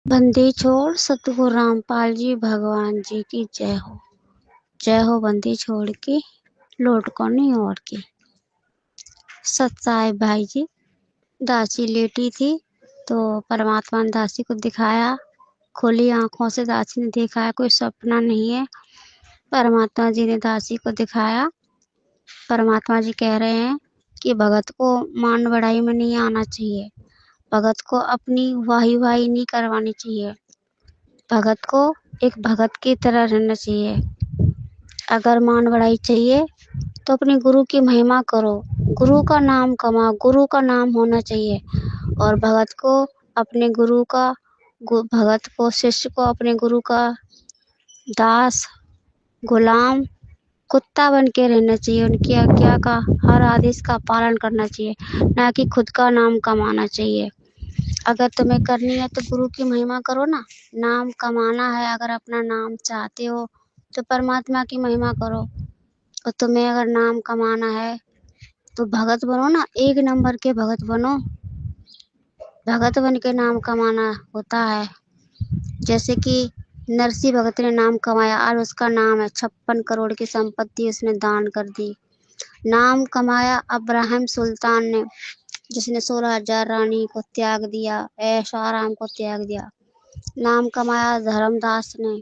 बंदी छोड़ सतगुरु रामपाल जी भगवान जी की जय हो बंदी छोड़ की लौट को नहीं और की। सत्साई भाई जी, दासी लेटी थी तो परमात्मा ने दासी को दिखाया, खुली आंखों से दासी ने देखा है कोई सपना नहीं है। परमात्मा जी ने दासी को दिखाया। परमात्मा जी कह रहे हैं कि भगत को मान बढ़ाई में नहीं आना चाहिए, भगत को अपनी वाही वाही नहीं करवानी चाहिए, भगत को एक भगत की तरह रहना चाहिए। अगर मान बढ़ाई चाहिए तो अपने गुरु की महिमा करो, गुरु का नाम कमाओ, गुरु का नाम होना चाहिए। और भगत को अपने गुरु का भगत को शिष्य को अपने गुरु का दास गुलाम कुत्ता बन के रहना चाहिए। उनकी आज्ञा का हर आदेश का पालन करना चाहिए, ना कि खुद का नाम कमाना चाहिए। अगर तुम्हें करनी है तो गुरु की महिमा करो ना। नाम कमाना है, अगर अपना नाम चाहते हो तो परमात्मा की महिमा करो। और तुम्हें अगर नाम कमाना है तो भगत बनो ना, एक नंबर के भगत बनो। भगत बन के नाम कमाना होता है। जैसे कि नरसिंह भगत ने नाम कमाया, आज उसका नाम है, 56 करोड़ की संपत्ति उसने दान कर दी। नाम कमाया अब्राहम सुल्तान ने, जिसने 16,000 रानी को त्याग दिया, ऐशो आराम को त्याग दिया। नाम कमाया धर्मदास ने,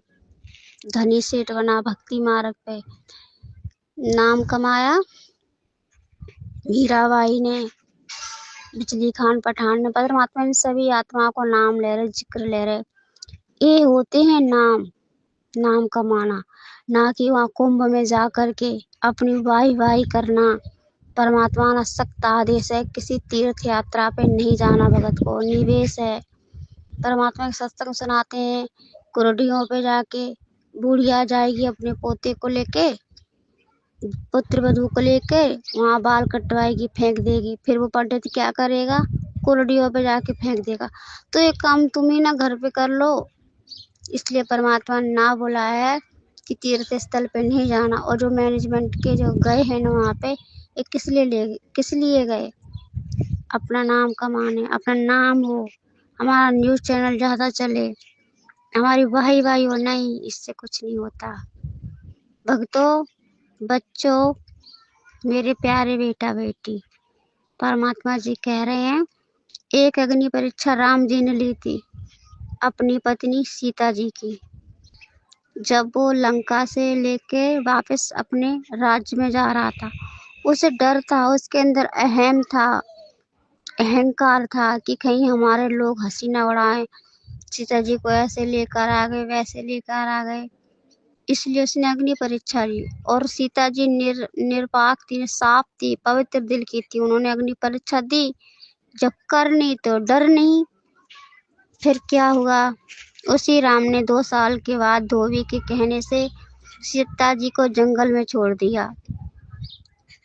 धनी सेठ बना भक्ति मार्ग पे। नाम कमाया मीराबाई ने, बिजली खान पठान ने। परमात्मा ने सभी आत्माओं को नाम ले रहे, जिक्र ले रहे। ये होते हैं नाम कमाना, ना कि वहाँ कुंभ में जा कर के अपनी वाही वाही करना। परमात्मा का सख्त आदेश है, किसी तीर्थ यात्रा पे नहीं जाना, भगत को निवेश है। परमात्मा के सत्संग सुनाते हैं, कुरडियों पे जाके बूढ़िया जाएगी अपने पोते को लेके, पुत्र वधू को लेके, वहाँ बाल कटवाएगी, फेंक देगी। फिर वो पंडित क्या करेगा, कुरडियों पे जाके फेंक देगा। तो ये काम तुम ही ना घर पे कर लो। इसलिए परमात्मा ने ना बोला है कि तीर्थ स्थल पे नहीं जाना। और जो मैनेजमेंट के जो गए हैं ना वहाँ पे, ये किस लिए गए? अपना नाम कमाने, अपना नाम हो, हमारा न्यूज़ चैनल ज़्यादा चले, हमारी वाही वाही हो। नहीं, इससे कुछ नहीं होता। भक्तों, बच्चों, मेरे प्यारे बेटा बेटी, परमात्मा जी कह रहे हैं, एक अग्नि परीक्षा राम जी ने ली थी अपनी पत्नी सीता जी की। जब वो लंका से लेके वापस अपने राज्य में जा रहा था, उसे डर था, उसके अंदर अहंकार था कि कहीं हमारे लोग हंसी न उड़ाएं, सीता जी को ऐसे लेकर आ गए, वैसे लेकर आ गए। इसलिए उसने अग्नि परीक्षा ली। और सीता जी निरपाक थी, साफ थी, पवित्र दिल की थी। उन्होंने अग्नि परीक्षा दी। जब कर नहीं तो डर नहीं। फिर क्या हुआ, उसी राम ने 2 साल के बाद धोबी के कहने से सीता जी को जंगल में छोड़ दिया।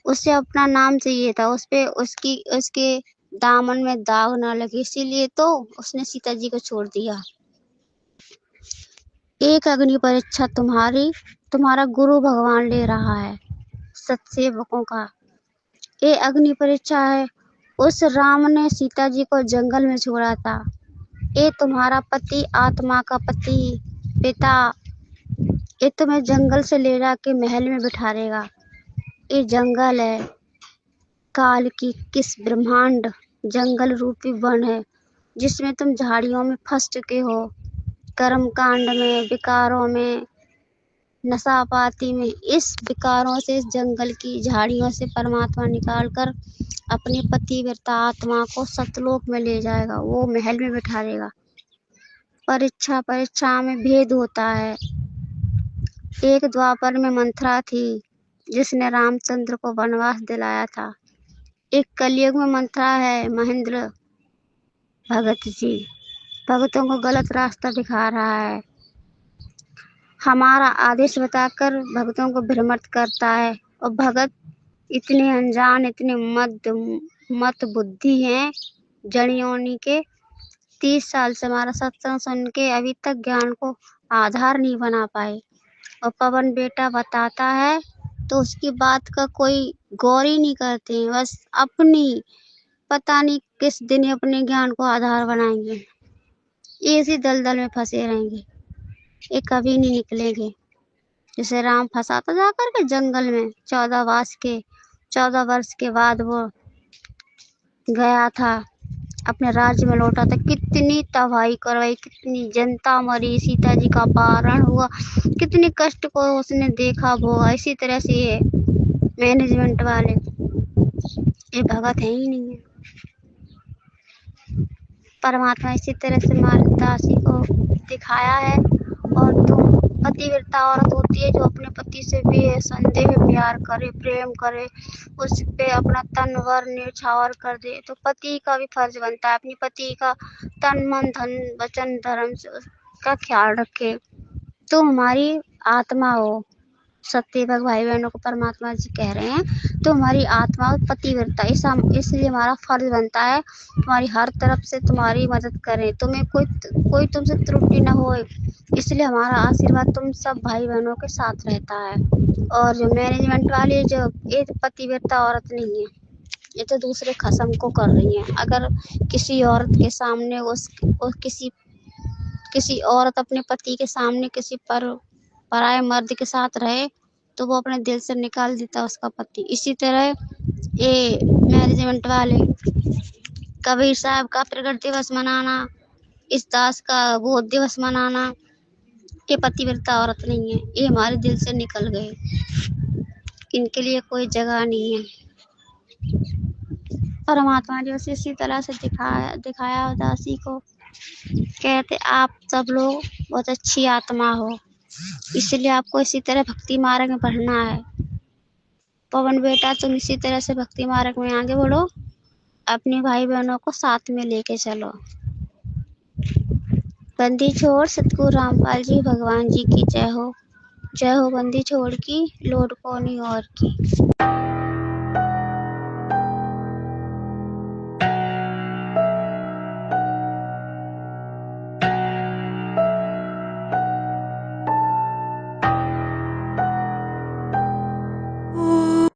उसे अपना नाम चाहिए था, उसके दामन में दाग ना लगे, इसीलिए तो उसने सीता जी को छोड़ दिया। एक अग्नि परीक्षा तुम्हारा गुरु भगवान ले रहा है, सत्सेवकों का। ये अग्नि परीक्षा है। उस राम ने सीता जी को जंगल में छोड़ा था। ये तुम्हारा पति, आत्मा का पति, पिता, ये तुम्हें जंगल से ले जाके महल में बिठा देगा। ये जंगल है, काल की किस ब्रह्मांड जंगल रूपी वन है, जिसमें तुम झाड़ियों में फंस चुके हो, कर्म कांड में, विकारों में, नशापाती में। इस विकारों से, इस जंगल की झाड़ियों से परमात्मा निकाल कर अपनी पतिव्रता आत्मा को सतलोक में ले जाएगा, वो महल में बिठा देगा। परीक्षा में भेद होता है। एक द्वापर में मंथरा थी, जिसने रामचंद्र को वनवास दिलाया था। एक कलयुग में मंथरा है, महेंद्र भगत जी भगतों को गलत रास्ता दिखा रहा है। हमारा आदेश बताकर भक्तों को भ्रमित करता है। और भगत इतने अनजान, इतने मत बुद्धि हैं, जड़ियोनी के। 30 साल से हमारा सत्संग सुन के अभी तक ज्ञान को आधार नहीं बना पाए। और पवन बेटा बताता है तो उसकी बात का कोई गौर ही नहीं करते, बस अपनी, पता नहीं किस दिन अपने ज्ञान को आधार बनाएंगे। ये इसी दलदल में फंसे रहेंगे, ये कभी नहीं निकलेंगे। जैसे राम फंसा था जाकर के जंगल में 14 वर्ष के बाद वो गया था, अपने राज्य में लौटा था, कितनी तबाही करवाई, कितनी जनता मरी, सीता जी का अपहरण हुआ, कितने कष्ट को उसने देखा भोगा। इसी तरह से ये मैनेजमेंट वाले ये भगत है ही नहीं है। परमात्मा इसी तरह से दासी को दिखाया है। और तुम पतिव्रता औरत होती है जो अपने पति से बेसंदेह प्यार करे, प्रेम करे, उस पे अपना तन वर न्यौछावर कर दे, तो पति का भी फर्ज बनता है अपनी पति का तन मन धन वचन धर्म से उसका ख्याल रखे। तो हमारी आत्मा हो, सत्यवक भाई बहनों को परमात्मा जी कह रहे हैं, तो हमारी आत्मा पतिव्रता, इसलिए हमारा फर्ज बनता है तुम्हारी हर तरफ से तुम्हारी मदद करें, तुम्हें कोई तुमसे त्रुटि न हो, इसलिए हमारा आशीर्वाद तुम सब भाई बहनों के साथ रहता है। और जो मैनेजमेंट वाली जो ये पतिव्रता औरत नहीं है, ये तो दूसरे खसम को कर रही है। अगर किसी औरत के सामने किसी औरत अपने पति के सामने किसी पराये मर्द के साथ रहे तो वो अपने दिल से निकाल देता उसका पति। इसी तरह ये मैनेजमेंट वाले कबीर साहब का प्रकट दिवस मनाना, इस दास का बोध दिवस मनाना, ये पतिव्रता औरत नहीं है, ये हमारे दिल से निकल गए, इनके लिए कोई जगह नहीं है। परमात्मा ने उसे इसी तरह से दिखाया दासी को, कहते आप सब लोग बहुत अच्छी आत्मा हो, इसलिए आपको इसी तरह भक्ति मार्ग में बढ़ना है। पवन बेटा तुम इसी तरह से भक्ति मार्ग में आगे बढ़ो, अपने भाई बहनों को साथ में लेके चलो। बंदी छोड़ सतगुरु रामपाल जी भगवान जी की जय हो, जय हो बंदी छोड़ की, लोड कोनी और की।